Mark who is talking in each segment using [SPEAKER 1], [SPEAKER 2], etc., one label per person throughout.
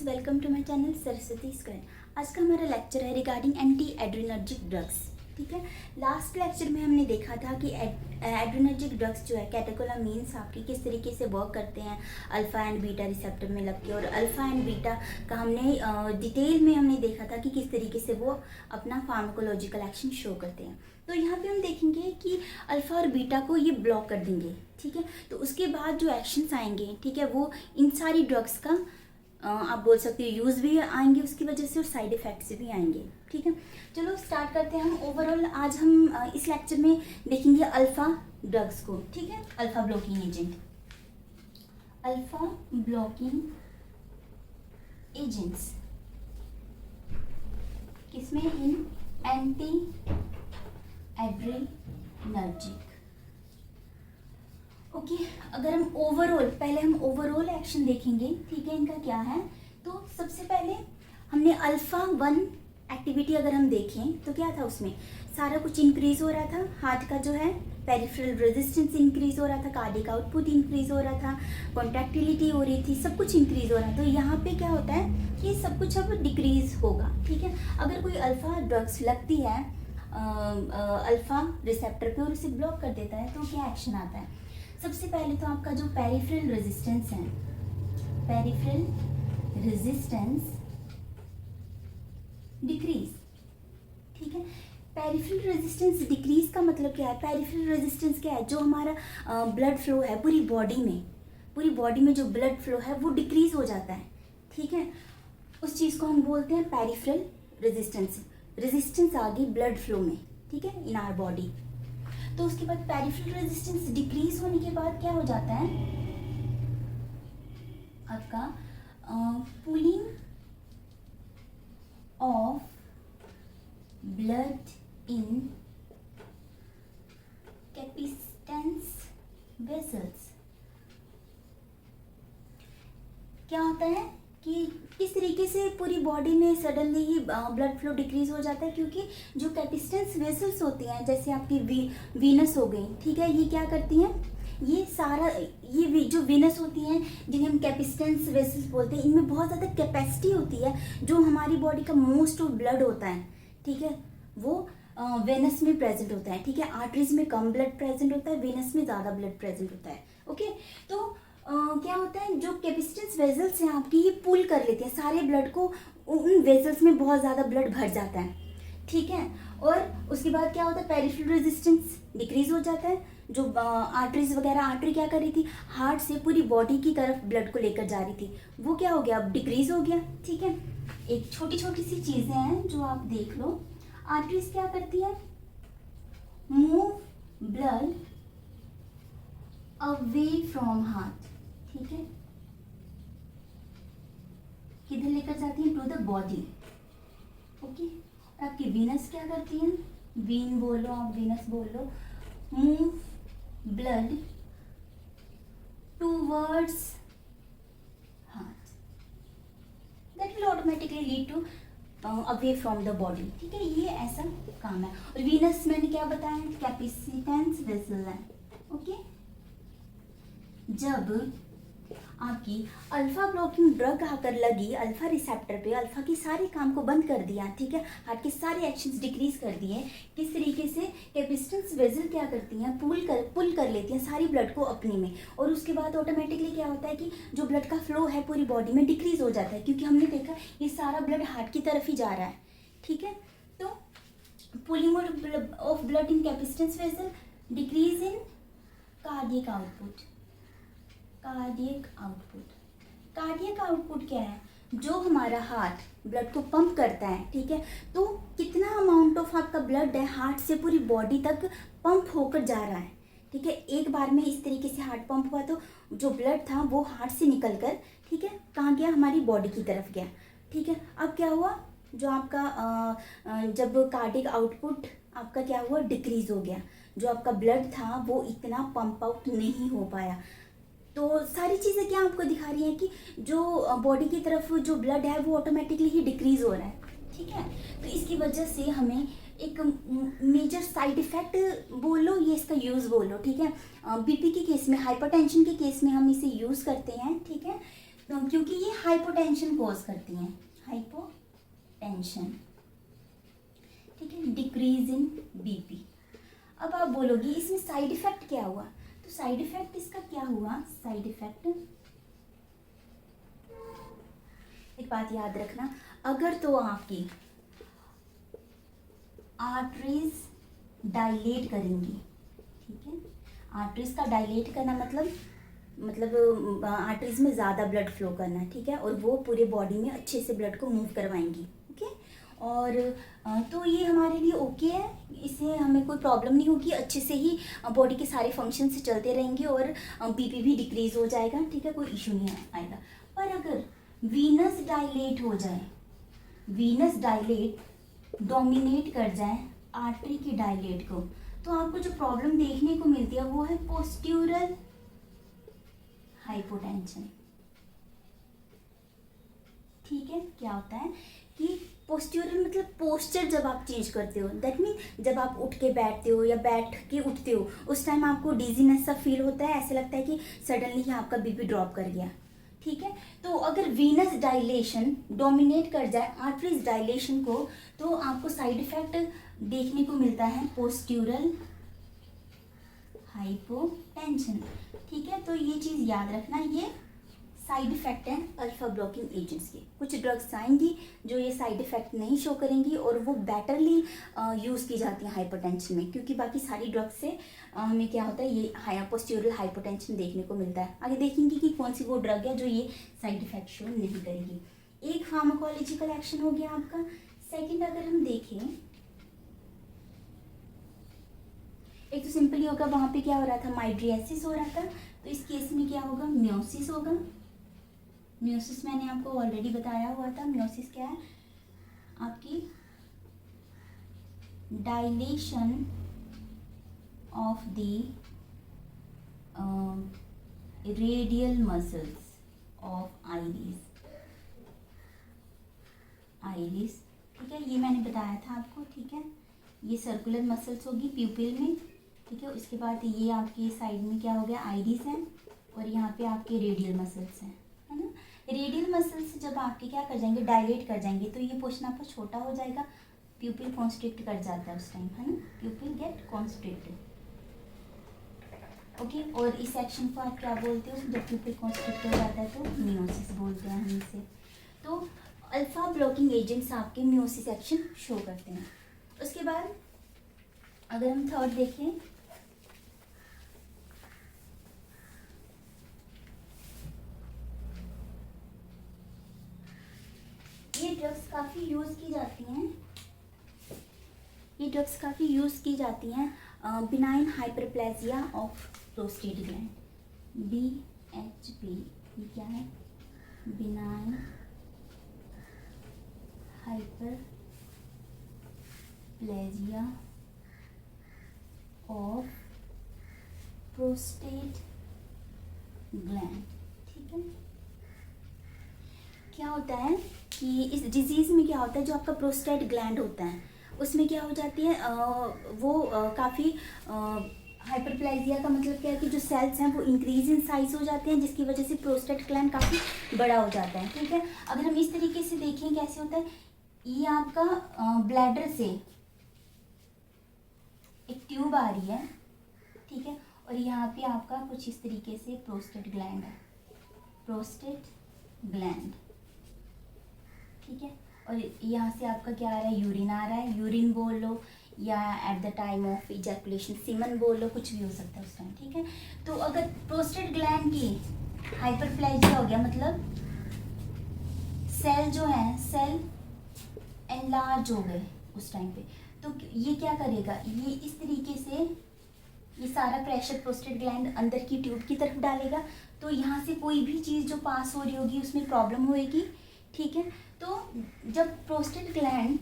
[SPEAKER 1] Friends, welcome to my channel Saraswati square. आज का हमारा लेक्चर है रिगार्डिंग एंटी एड्रेनर्जिक ड्रग्स। ठीक है, लास्ट लेक्चर में हमने देखा था कि एड्रेनर्जिक ड्रग्स जो है कैटेकोलामीन्स आपकी किस तरीके से वर्क करते हैं अल्फ़ा एंड बीटा रिसेप्टर में लग के, और अल्फ़ा एंड बीटा का हमने डिटेल में हमने देखा था कि किस तरीके से वो अपना फार्माकोलॉजिकल एक्शन शो करते हैं। तो यहाँ पे हम देखेंगे कि अल्फ़ा और बीटा को ये ब्लॉक कर देंगे। ठीक है, तो उसके बाद जो एक्शंस आएंगे, ठीक है, वो इन सारी ड्रग्स का आप बोल सकते हो यूज़ भी आएंगे उसकी वजह से, और साइड इफ़ेक्ट्स भी आएंगे। ठीक है, चलो स्टार्ट करते हैं हम। ओवरऑल आज हम इस लेक्चर में देखेंगे अल्फ़ा ड्रग्स को। ठीक है, alpha blocking agent, alpha blocking agents किसमें, इन एंटी एड्रेनर्जिक। ओके, अगर हम पहले हम ओवरऑल एक्शन देखेंगे। ठीक है, इनका क्या है, तो सबसे पहले हमने अल्फ़ा 1 एक्टिविटी अगर हम देखें तो क्या था, उसमें सारा कुछ इंक्रीज हो रहा था। हार्ट का जो है पेरिफेरल रेजिस्टेंस इंक्रीज हो रहा था, कार्डिक आउटपुट इंक्रीज हो रहा था, कॉन्ट्रैक्टिलिटी हो रही थी, सब कुछ इंक्रीज हो रहा था। तो यहाँ पे क्या होता है कि सब कुछ अब डिक्रीज होगा। ठीक है, अगर कोई अल्फ़ा ड्रग्स लगती है अल्फ़ा रिसेप्टर पे और उसे ब्लॉक कर देता है तो क्या एक्शन आता है। सबसे पहले तो आपका जो पेरिफेरल रेजिस्टेंस है, पेरिफेरल रेजिस्टेंस डिक्रीज। ठीक है, पेरिफेरल रेजिस्टेंस डिक्रीज का मतलब क्या है, पेरिफेरल रेजिस्टेंस क्या है, जो हमारा ब्लड फ्लो है पूरी बॉडी में जो ब्लड फ्लो है वो डिक्रीज हो जाता है। ठीक है, उस चीज़ को हम बोलते हैं पेरिफेरल रेजिस्टेंस आ गई ब्लड फ्लो में। ठीक है, इन आवर बॉडी। तो उसके बाद पेरिफेरल रेजिस्टेंस डिक्रीज होने के बाद क्या हो जाता है आपका pulling of blood in capacitance vessels. क्या होता है कि किस तरीके से पूरी बॉडी में सडनली ही ब्लड फ्लो डिक्रीज हो जाता है, क्योंकि जो कैपिस्टेंस वेसल्स होती हैं, जैसे आपकी वीनस हो गई। ठीक है, ये क्या करती हैं, ये सारा जो वीनस होती हैं जिन्हें हम कैपिस्टेंस वेसल्स बोलते हैं, इनमें बहुत ज़्यादा कैपेसिटी होती है। जो हमारी बॉडी का मोस्ट ऑफ ब्लड होता है, ठीक है, वो वेनस में प्रेजेंट होता है। ठीक है, आर्टरीज में कम ब्लड प्रेजेंट होता है, वेनस में ज़्यादा ब्लड प्रेजेंट होता है। ओके, तो क्या होता है, जो कैपिस्टेंस वेजल्स हैं आपकी, ये पुल कर लेते हैं सारे ब्लड को, उन वेजल्स में बहुत ज़्यादा ब्लड भर जाता है। ठीक है, और उसके बाद क्या होता है, पेरिफेरल रेजिस्टेंस डिक्रीज हो जाता है। जो आर्टरीज वगैरह, आर्टरी क्या कर रही थी, हार्ट से पूरी बॉडी की तरफ ब्लड को लेकर जा रही थी, वो क्या हो गया, अब डिक्रीज हो गया। ठीक है, एक छोटी छोटी सी चीज़ें हैं जो आप देख लो। आर्टरीज क्या करती है, move blood away from heart. ठीक है, किधर लेकर जाती है, टू द बॉडी। ओके, और आपकी वीनस क्या करती है, वीन बोलो आप, वीनस बोलो, move blood towards heart, that will automatically lead to away from the body. ठीक है, ये ऐसा काम है। और वीनस मैंने क्या बताया, कैपेसिटेंस वेसल है। ओके, जब आपकी अल्फा ब्लॉकिंग ड्रग आकर लगी अल्फा रिसेप्टर पे, अल्फा के सारे काम को बंद कर दिया। ठीक है, हार्ट के सारे एक्शंस डिक्रीज कर दिए। किस तरीके से, कैपिस्टेंस वेसल क्या करती हैं, पुल कर लेती हैं सारी ब्लड को अपने में, और उसके बाद ऑटोमेटिकली क्या होता है कि जो ब्लड का फ्लो है पूरी बॉडी में डिक्रीज हो जाता है, क्योंकि हमने देखा ये सारा ब्लड हार्ट की तरफ ही जा रहा है। ठीक है, तो pulling of blood in capacitance vessel, decrease in cardiac output. Cardiac output क्या है, जो हमारा हार्ट ब्लड को पंप करता है। ठीक है, तो कितना अमाउंट ऑफ आपका ब्लड है हार्ट से पूरी बॉडी तक पंप होकर जा रहा है। ठीक है, एक बार में इस तरीके से हार्ट पंप हुआ तो जो ब्लड था वो हार्ट से निकल कर, ठीक है, कहाँ गया, हमारी बॉडी की तरफ गया। ठीक है, अब क्या हुआ, जो आपका जब कार्डियक आउटपुट आपका क्या हुआ, डिक्रीज हो गया, जो आपका ब्लड था वो इतना पंप आउट नहीं हो पाया। तो सारी चीज़ें क्या आपको दिखा रही हैं कि जो बॉडी की तरफ जो ब्लड है वो ऑटोमेटिकली ही डिक्रीज हो रहा है। ठीक है, तो इसकी वजह से हमें एक मेजर साइड इफेक्ट बोलो, ये इसका यूज़ बोलो। ठीक है, बीपी के केस में, हाइपरटेंशन के केस में हम इसे यूज़ करते हैं। ठीक है, तो क्योंकि ये हाइपोटेंशन कॉज करती हैं, हाइपोटेंशन, ठीक है, डिक्रीज इन बीपी। अब आप बोलोगी इसमें साइड इफेक्ट क्या हुआ, तो साइड इफेक्ट इसका क्या हुआ, साइड इफेक्ट, एक बात याद रखना, अगर तो आपकी आर्टरीज डायलेट करेंगी, ठीक है, आर्टरीज का डायलेट करना मतलब आर्टरीज में ज़्यादा ब्लड फ्लो करना, ठीक है, और वो पूरे बॉडी में अच्छे से ब्लड को मूव करवाएंगी, ओके। और तो ये हमारे लिए ओके है, इससे हमें कोई प्रॉब्लम नहीं होगी, अच्छे से ही बॉडी के सारे फंक्शन से चलते रहेंगे और बीपी भी डिक्रीज हो जाएगा, ठीक है, कोई इशू नहीं आएगा। पर अगर वीनस डायलेट हो जाए, वीनस डायलेट डोमिनेट कर जाए आर्टरी की डायलेट को, तो आपको जो प्रॉब्लम देखने को मिलती है वो है पोस्ट्यूरल हाइपोटेंशन, ठीक है। क्या होता है कि पोस्ट्यूरल मतलब पोस्चर जब आप चेंज करते हो, दैट मीन जब आप उठ के बैठते हो या बैठ के उठते हो, उस टाइम आपको डिजीनेस सा फील होता है, ऐसे लगता है कि सडनली ही आपका बीपी ड्रॉप कर गया, ठीक है। तो अगर वीनस डायलेशन डोमिनेट कर जाए आर्टरीज डायलेशन को, तो आपको साइड इफेक्ट देखने को मिलता है पोस्ट्यूरल हाइपोटेंशन, ठीक है। तो ये चीज़ याद रखना, ये साइड इफेक्ट हैं अल्फा ब्लॉकिंग एजेंट्स के। कुछ ड्रग्स आएंगी जो ये साइड इफेक्ट नहीं शो करेंगी और वो बेटरली यूज़ की जाती हैं हाइपरटेंशन में, क्योंकि बाकी सारी ड्रग्स से हमें क्या होता है, ये पोस्ट्यूरल हाइपरटेंशन देखने को मिलता है। आगे देखेंगे कि कौन सी वो ड्रग है जो ये साइड इफेक्ट शो नहीं करेगी। एक फार्माकोलॉजिकल एक्शन हो गया आपका। सेकेंड अगर हम देखें, एक तो सिंपली होगा, वहाँ पे क्या हो रहा था, माइड्रियासिस हो रहा था, तो इस केस में क्या होगा, मियोसिस होगा। मियोसिस मैंने आपको ऑलरेडी बताया हुआ था। मियोसिस क्या है, आपकी dilation of the radial muscles of iris, ठीक है, ये मैंने बताया था आपको, ठीक है। ये सर्कुलर मसल्स होगी प्यूपिल में, ठीक है। उसके बाद ये आपके साइड में क्या हो गया, आइरिस है, और यहाँ पे आपके रेडियल मसल्स हैं, है ना। रेडियल मसल्स जब आपके क्या कर जाएंगे, डायलेट कर जाएंगे, तो ये पोर्शन आपका छोटा हो जाएगा, प्यूपिल कॉन्स्ट्रिक्ट कर जाता है उस टाइम, है ना, प्यूपिल गेट कॉन्स्ट्रिक्टेड, ओके। और इस एक्शन को आप क्या बोलते हो, जब प्यूपिल कॉन्स्ट्रिक्ट हो जाता है तो मियोसिस बोलते हैं हम इसे। तो अल्फा ब्लॉकिंग एजेंट्स आपके मियोसिस एक्शन शो करते हैं। उसके बाद अगर हम थर्ड देखें, ये ड्रग्स काफ़ी यूज़ की जाती हैं, ये ड्रग्स काफ़ी यूज़ की जाती हैं benign hyperplasia of prostate gland, BHP, ये क्या है, benign hyperplasia of prostate gland, ठीक है। क्या होता है कि इस डिजीज़ में क्या होता है, जो आपका प्रोस्टेट ग्लैंड होता है उसमें क्या हो जाती है, काफ़ी हाइपरप्लेजिया का मतलब क्या है कि जो सेल्स हैं वो इंक्रीज इन साइज हो जाते हैं, जिसकी वजह से प्रोस्टेट ग्लैंड काफ़ी बड़ा हो जाता है, ठीक है। अगर हम इस तरीके से देखें कैसे होता है, ये आपका ब्लैडर से एक ट्यूब आ रही है, ठीक है, और यहाँ पे आपका कुछ इस तरीके से प्रोस्टेट ग्लैंड है, प्रोस्टेट ग्लैंड, ठीक है। और यहाँ से आपका क्या आ रहा है, यूरिन आ रहा है, यूरिन बोल लो या at the time of ejaculation semen बोल लो, कुछ भी हो सकता है उस टाइम, ठीक है। तो अगर प्रोस्टेट ग्लैंड की हाइपरप्लेजिया हो गया, मतलब सेल जो है, सेल एनलार्ज हो गए उस टाइम पे, तो ये क्या करेगा, ये इस तरीके से ये सारा प्रेशर प्रोस्टेट ग्लैंड अंदर की ट्यूब की तरफ डालेगा, तो यहाँ से कोई भी चीज़ जो पास हो रही होगी उसमें प्रॉब्लम होएगी, ठीक है। तो जब प्रोस्टेट ग्लैंड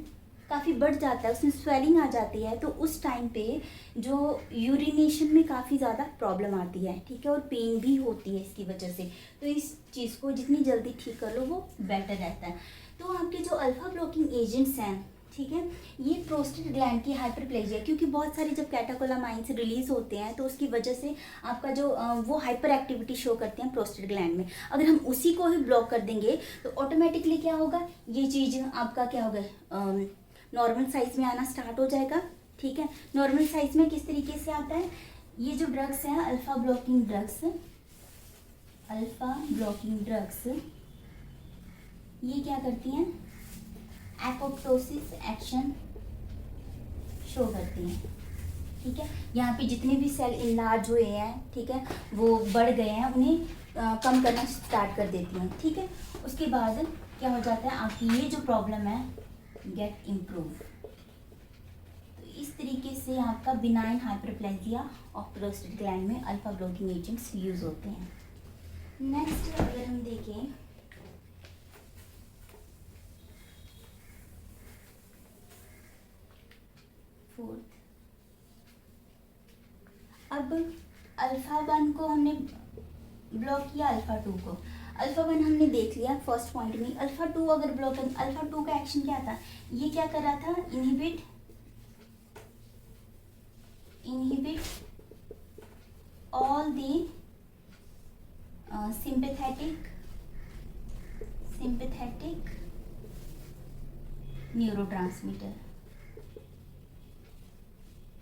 [SPEAKER 1] काफ़ी बढ़ जाता है, उसमें स्वेलिंग आ जाती है, तो उस टाइम पे जो यूरिनेशन में काफ़ी ज़्यादा प्रॉब्लम आती है, ठीक है, और पेन भी होती है इसकी वजह से। तो इस चीज़ को जितनी जल्दी ठीक कर लो वो बेटर रहता है। तो आपके जो अल्फा ब्लॉकिंग एजेंट्स हैं, ठीक है। ये प्रोस्टेट ग्लैंड की हाइपरप्लेजिया, क्योंकि बहुत सारे जब कैटेकोलामाइंस रिलीज होते हैं तो उसकी वजह से आपका जो वो हाइपर एक्टिविटी शो करते हैं प्रोस्टेट ग्लैंड में। अगर हम उसी को ही ब्लॉक कर देंगे तो ऑटोमेटिकली क्या होगा, ये चीज़ आपका क्या होगा, नॉर्मल साइज में आना स्टार्ट हो जाएगा। ठीक है, नॉर्मल साइज में किस तरीके से आता है, ये जो ड्रग्स हैं alpha blocking drugs, alpha blocking drugs ये क्या करती हैं, एपोप्टोसिस एक्शन शो करती हैं। ठीक है, यहाँ पे जितने भी सेल इनलार्ज हुए हैं, ठीक है, वो बढ़ गए हैं, उन्हें कम करना स्टार्ट कर देती हैं। ठीक है, उसके बाद क्या हो जाता है, आपकी ये जो प्रॉब्लम है गेट इम्प्रूव। तो इस तरीके से आपका benign hyperplasia of prostate gland में अल्फा ब्लॉकिंग एजेंट्स यूज होते हैं। नेक्स्ट अगर हम देखें, फोर्थ, अब अल्फा 1 को हमने ब्लॉक किया, अल्फा 2 को, अल्फा 1 हमने देख लिया फर्स्ट पॉइंट में। अल्फा 2 अगर ब्लॉक कर, अल्फा 2 का एक्शन क्या था, ये क्या कर रहा था, inhibit all the sympathetic neurotransmitter.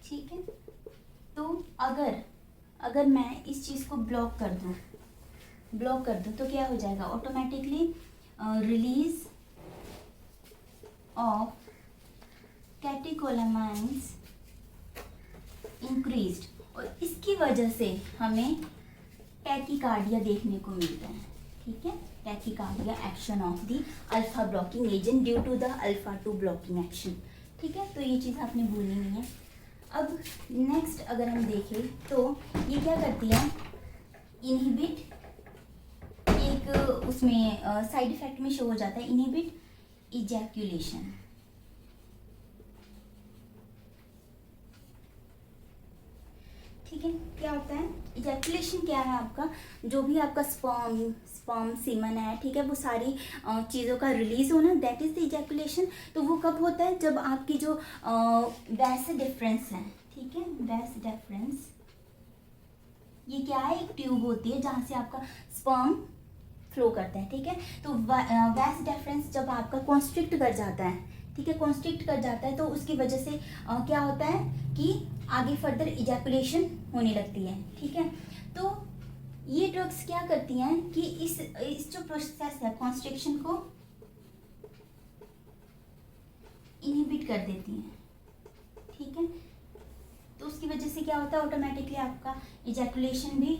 [SPEAKER 1] ठीक है, तो अगर मैं इस चीज़ को ब्लॉक कर दूं तो क्या हो जाएगा, automatically release of catecholamines increased, और इसकी वजह से हमें टैकीकार्डिया देखने को मिलता है। ठीक है, tachycardia action of the alpha blocking agent due to the alpha 2 blocking action. ठीक है, तो ये चीज़ आपने भूलनी नहीं है। अब नेक्स्ट अगर हम देखें तो ये क्या करती है, इनहिबिट, एक उसमें साइड इफेक्ट में शो हो जाता है, इनहिबिट इजैक्यूलेशन। ठीक है, क्या होता है इजैक्यूलेशन, क्या है आपका, जो भी आपका स्पर्म सीमन है, ठीक है, वो सारी चीज़ों का रिलीज होना, दैट इज द इजैक्यूलेशन। तो वो कब होता है, जब आपकी जो वैस डिफरेंस है, ठीक है, वैस डिफरेंस, ये क्या है, एक ट्यूब होती है जहाँ से आपका स्पर्म फ्लो करता है। ठीक है, तो वैस डिफरेंस जब आपका कॉन्स्ट्रिक्ट कर जाता है, ठीक है, कॉन्स्ट्रिक्ट कर जाता है, तो उसकी वजह से क्या होता है कि आगे फर्दर इजैकुलेशन होने लगती है। ठीक है, तो ये ड्रग्स क्या करती हैं कि इस जो प्रोसेस है कॉन्स्ट्रिक्शन को इनहिबिट कर देती हैं। ठीक है, तो उसकी वजह से क्या होता है, ऑटोमेटिकली आपका इजैकुलेशन भी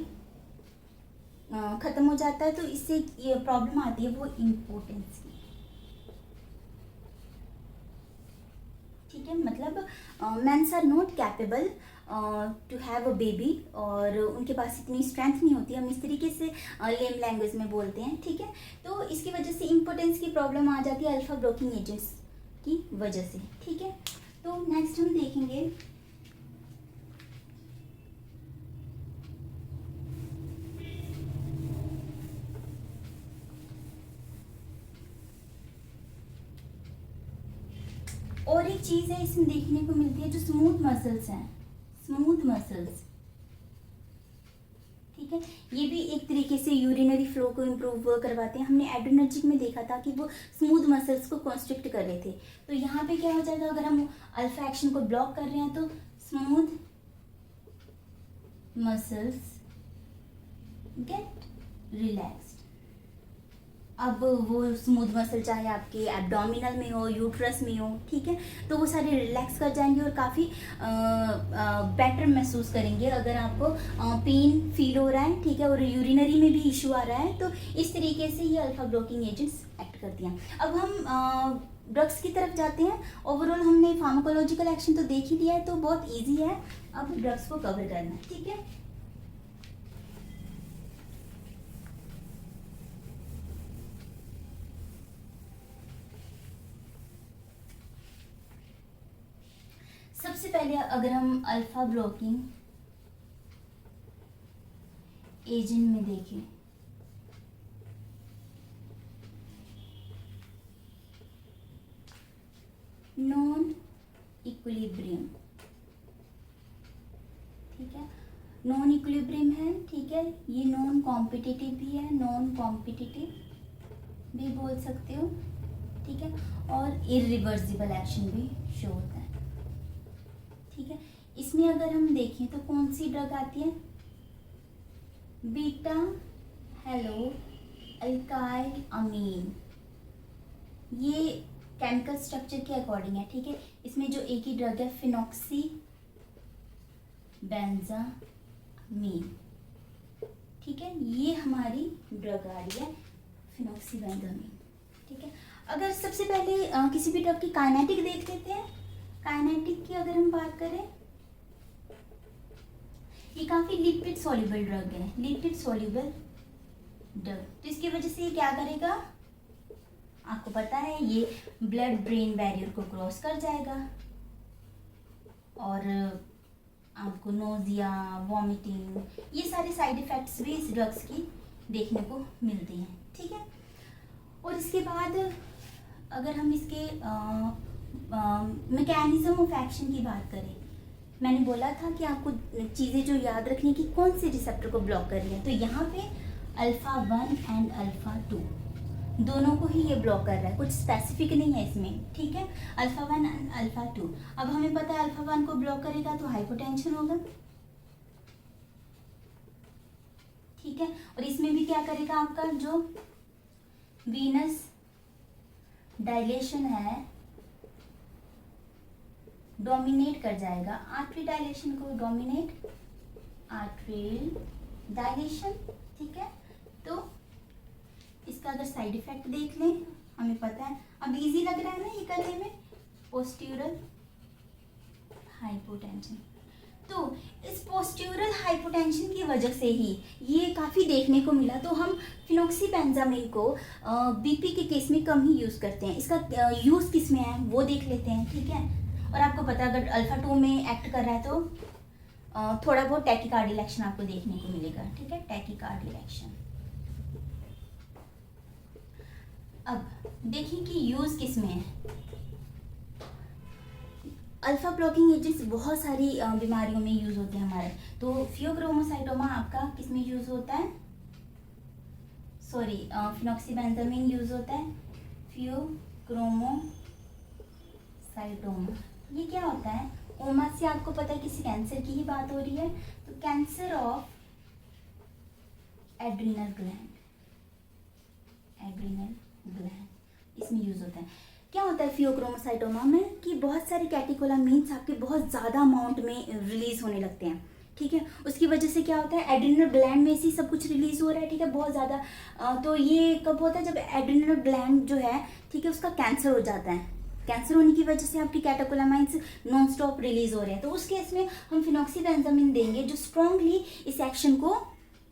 [SPEAKER 1] ख़त्म हो जाता है। तो इससे ये प्रॉब्लम आती है वो इम्पोर्टेंस की। ठीक है, मतलब mens are not capable to have a baby, और उनके पास इतनी स्ट्रेंथ नहीं होती, हम इस तरीके से लेम लैंग्वेज में बोलते हैं। ठीक है, तो इसकी वजह से इम्पोर्टेंस की प्रॉब्लम आ जाती है अल्फा ब्लॉकिंग एजेंट्स की वजह से। ठीक है, तो नेक्स्ट हम देखेंगे और एक चीज़ है इसमें देखने को मिलती है, जो स्मूथ मसल्स हैं, स्मूथ मसल्स। ठीक है, ये भी एक तरीके से यूरिनरी फ्लो को इम्प्रूव करवाते हैं। हमने एड्रेनर्जिक में देखा था कि वो स्मूथ मसल्स को कॉन्स्ट्रिक्ट कर रहे थे। तो यहाँ पे क्या हो जाएगा, अगर हम अल्फा एक्शन को ब्लॉक कर रहे हैं तो स्मूथ मसल्स गेट रिलैक्स्ड। अब वो स्मूथ मसल चाहे आपके एब्डोमिनल में हो, यूट्रस में हो, ठीक है, तो वो सारे रिलैक्स कर जाएंगे और काफ़ी बेटर महसूस करेंगे। अगर आपको पेन फील हो रहा है, ठीक है, और यूरिनरी में भी इशू आ रहा है, तो इस तरीके से ये अल्फा ब्लॉकिंग एजेंट्स एक्ट करती हैं। अब हम ड्रग्स की तरफ जाते हैं। ओवरऑल हमने फार्माकोलॉजिकल एक्शन तो देख ही लिया है, तो बहुत ईजी है अब ड्रग्स को कवर करना। ठीक है, सबसे पहले अगर हम अल्फा ब्लॉकिंग एजेंट में देखें, नॉन इक्विलिब्रियम, ठीक है, नॉन इक्विलिब्रियम है, ठीक है, ये नॉन कॉम्पिटिटिव भी है, नॉन कॉम्पिटिटिव भी बोल सकते हो, ठीक है, और इरिवर्सिबल एक्शन भी शो होता है, ठीक है। इसमें अगर हम देखें तो कौन सी ड्रग आती है, बीटा हेलो अल्काइल अमीन, ये केमिकल स्ट्रक्चर के अकॉर्डिंग है, ठीक है। इसमें जो एक ही ड्रग है फिनॉक्सी बेंजामीन, ठीक है, ये हमारी ड्रग आ रही है फिनॉक्सी बेंजामीन, ठीक है। अगर सबसे पहले किसी भी ड्रग की काइनेटिक देख लेते हैं। काइनेटिक की अगर हम बात करें, ये काफी लिपिड सॉल्युबल ड्रग है, लिपिड सॉल्युबल ड्रग, तो इसकी वजह से ये क्या करेगा, आपको पता है ये ब्लड ब्रेन बैरियर को क्रॉस कर जाएगा और आपको नोजिया, वॉमिटिंग, ये सारे साइड इफेक्ट्स भी इस ड्रग्स की देखने को मिलते हैं, ठीक है। और इसके बाद अगर हम इसके मैकेनिज्म ऑफ एक्शन की बात करें, मैंने बोला था कि आपको चीज़ें जो याद रखनी कि कौन से रिसेप्टर को ब्लॉक कर रही है, तो यहाँ पे अल्फा 1 एंड अल्फा 2 दोनों को ही ये ब्लॉक कर रहा है, कुछ स्पेसिफिक नहीं है इसमें, ठीक है, अल्फा 1 एंड अल्फा 2। अब हमें पता है अल्फा 1 को ब्लॉक करेगा तो हाइपोटेंशन होगा, ठीक है, और इसमें भी क्या करेगा, आपका जो वीनस डायलेशन है डोमिनेट कर जाएगा, आर्टरी डायलेशन को डोमिनेट, आर्टरी डायलेशन, ठीक है। तो इसका अगर साइड इफेक्ट देख लें, हमें पता है, अब इजी लग रहा है ना ये करने में, पोस्ट्यूरल हाइपोटेंशन, तो इस पोस्ट्यूरल हाइपोटेंशन की वजह से ही ये काफ़ी देखने को मिला, तो हम फिनॉक्सीबेंजामिन को बीपी के केस में कम ही यूज़ करते हैं। इसका यूज़ किस में है वो देख लेते हैं, ठीक है। और आपको पता है अगर अल्फा 2 में एक्ट कर रहा है तो थोड़ा बहुत टैकीकार्डियल एक्शन आपको देखने को मिलेगा, ठीक है, टैकीकार्डियल एक्शन। अब देखिए कि यूज़ किस में है। अल्फा ब्लॉकिंग एजेंट्स बहुत सारी बीमारियों में यूज़ होते हैं हमारे, तो फियोक्रोमोसाइटोमा आपका किस में यूज़ होता है, सॉरी फिनॉक्सीबेंजामिन यूज़ होता है, फियोक्रोमोसाइटोमा। ये क्या होता है, ओमा से आपको पता है किसी कैंसर की ही बात हो रही है, तो cancer of adrenal gland, adrenal gland इसमें यूज़ होता है। क्या होता है फियोक्रोमोसाइटोमा में कि बहुत सारे कैटेकोलामीन्स आपके बहुत ज़्यादा अमाउंट में रिलीज होने लगते हैं, ठीक है। उसकी वजह से क्या होता है, एड्रिनल ग्लैंड में से सब कुछ रिलीज हो रहा है, ठीक है, बहुत ज़्यादा। तो ये कब होता है, जब एड्रिनल ग्लैंड जो है, ठीक है, उसका कैंसर हो जाता है। कैंसर होने की वजह से आपकी कैटेकोलामाइन्स नॉन स्टॉप रिलीज हो रहे हैं, तो उस केस में हम फिनॉक्सीबेंजामिन देंगे जो स्ट्रांगली इस एक्शन को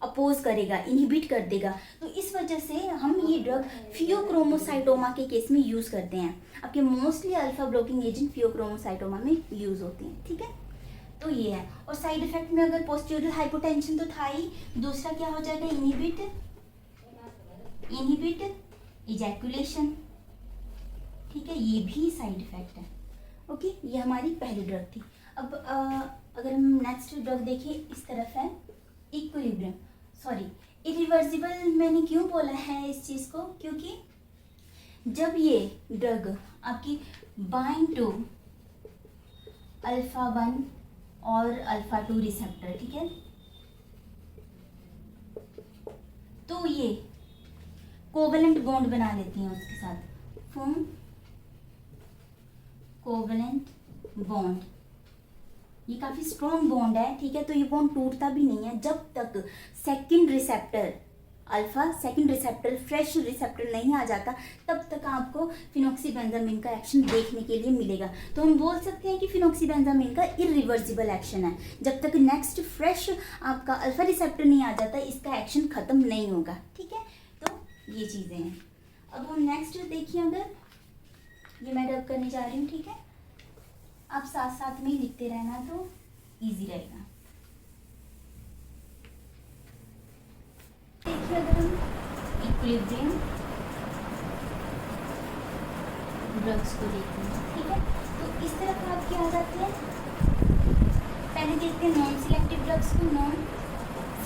[SPEAKER 1] अपोज करेगा, इनहिबिट कर देगा। तो इस वजह से हम ये ड्रग फियोक्रोमोसाइटोमा के केस में यूज़ करते हैं। आपके mostly alpha blocking agent pheochromocytoma में यूज़ होते हैं, ठीक है। तो ये है। और साइड इफेक्ट में अगर पोस्टीरियर हाइपोटेंशन तो था ही, दूसरा क्या हो जाएगा, इनहिबिट इजैकुलेशन, ठीक है, ये भी साइड इफेक्ट है। ओके, ये हमारी पहली ड्रग थी। अब अगर हम नेक्स्ट ड्रग देखें, इस तरफ है इक्विलिब्रियम, सॉरी इरिवर्सिबल मैंने क्यों बोला है इस चीज़ को, क्योंकि जब ये ड्रग आपकी बाइंड टू अल्फा 1 और अल्फा 2 रिसेप्टर, ठीक है, तो ये कोवेलेंट बॉन्ड बना लेती हैं उसके साथ, फॉर्म कोवेलेंट बॉन्ड। ये काफ़ी स्ट्रॉन्ग बॉन्ड है, ठीक है, तो ये बॉन्ड टूटता भी नहीं है जब तक second receptor alpha, second receptor fresh receptor नहीं आ जाता, तब तक आपको फिनॉक्सीबेंजामिन का एक्शन देखने के लिए मिलेगा। तो हम बोल सकते हैं कि फिनॉक्सीबेंजामिन का इरिवर्सिबल एक्शन है, जब तक नेक्स्ट फ्रेश आपका अल्फा रिसेप्टर नहीं आ जाता इसका एक्शन खत्म नहीं होगा, ठीक है। तो ये चीज़ें हैं। अब हम नेक्स्ट देखिए, अगर ये मैं रब करने जा रही हूँ, ठीक है, आप साथ साथ में ही लिखते रहना तो इजी रहेगा। देखिए अगर हम इक्विलिब्रियम ड्रग्स को देखते हैं, ठीक है, इस तरफ आपकी आ जाती है, पहले देखते हैं नॉन सिलेक्टिव ड्रग्स को, नॉन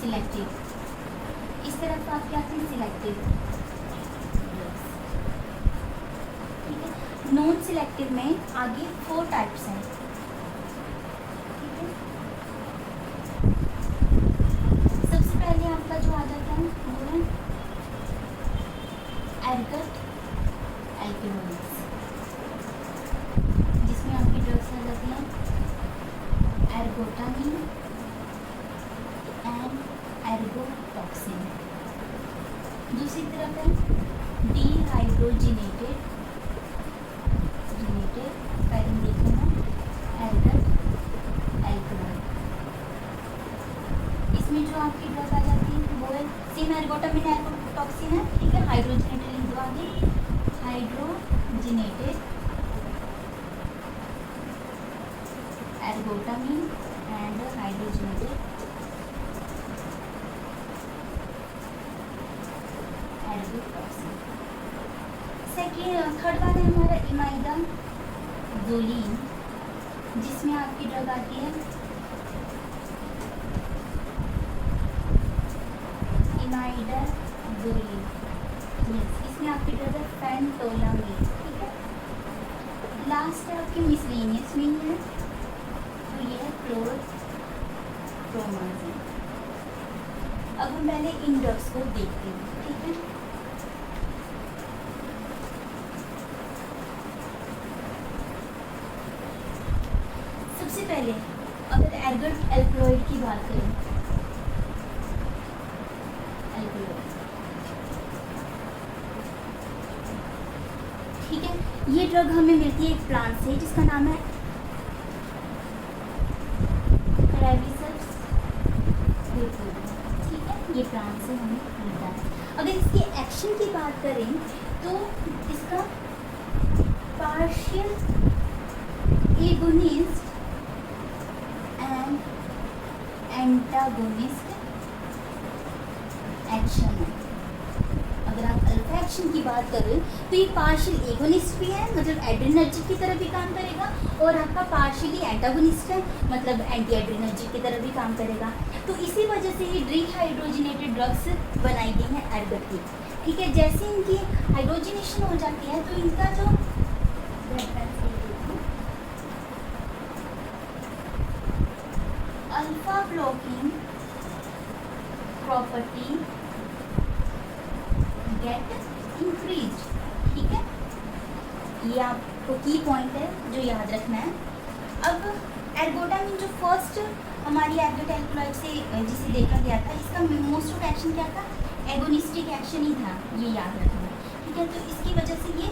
[SPEAKER 1] सिलेक्टिव। इस तरफ आपके आते हैं सिलेक्टिव ड्रग्स, ठीक है। नॉन सिलेक्टिव में आगे 4 टाइप्स हैं, ठीक है। सबसे पहले आपका जो आ जाता है वो है एर्गट एल्कलॉइड्स, जिसमें आपकी ड्रग्स आ जाती हैं एर्गोटामिन एंड एर्गोटॉक्सिन। दूसरी तरफ है डीहाइड्रोजिनेटेड पहले देखना एर्गट एल्कलॉइड। इसमें जो आपकी ड्रग आ जाती है वो है सेम एर्गोटामिन एर्गोटॉक्सिन है, ठीक है। हाइड्रोजिनेटेड लिख दो आगे, hydrogenated ergotamine and hydrogenated ergotoxine. Third one है हमारा इमाइडाज़ोलिन, जिसमें आपकी ड्रग आती है इमाइडाज़ोलिन, इसमें आपकी ड्रग है फेंटोलामीन, ठीक है। लास्ट है आपकी मिसलेनियस में है, तो ये है क्लोरप्रोमाज़िन। अब हम पहले इन ड्रग्स को देखते हैं, ठीक है। सबसे पहले अगर एर्गट एल्कलॉइड की बात करें, एल्कलॉइड, ठीक है। ये ड्रग हमें मिलती है एक प्लांट से जिसका नाम है क्रेविसस रिपुडिया, ठीक है। ये प्लांट से हमें मिलता है। अगर इसकी एक्शन की बात करें तो इसका partial agonist and antagonist action है। अगर आप अल्फा एक्शन की बात करें तो ये पार्शियल एगोनिस्ट भी है, मतलब एड्रेनर्जिक की तरह भी काम करेगा, और आपका पार्शियली एंटागोनिस्ट है, मतलब एंटी एड्रेनर्जिक की तरह भी काम करेगा। तो इसी वजह से ये डीहाइड्रोजिनेटेड ड्रग्स बनाई गई हैं एर्गट की, ठीक है। जैसे इनकी हाइड्रोजिनेशन हो जाती है तो इनका जो alpha blocking property gate increase, ठीक है। ये आपको की पॉइंट है जो याद रखना है। अब एर्गोटामिन जो फर्स्ट हमारी एर्गट एल्कलॉइड से जिसे देखा गया था, इसका मोस्ट ऑफ एक्शन क्या था, एगोनिस्टिक एक्शन ही था, ये याद रखना है, ठीक है। तो इसकी वजह से ये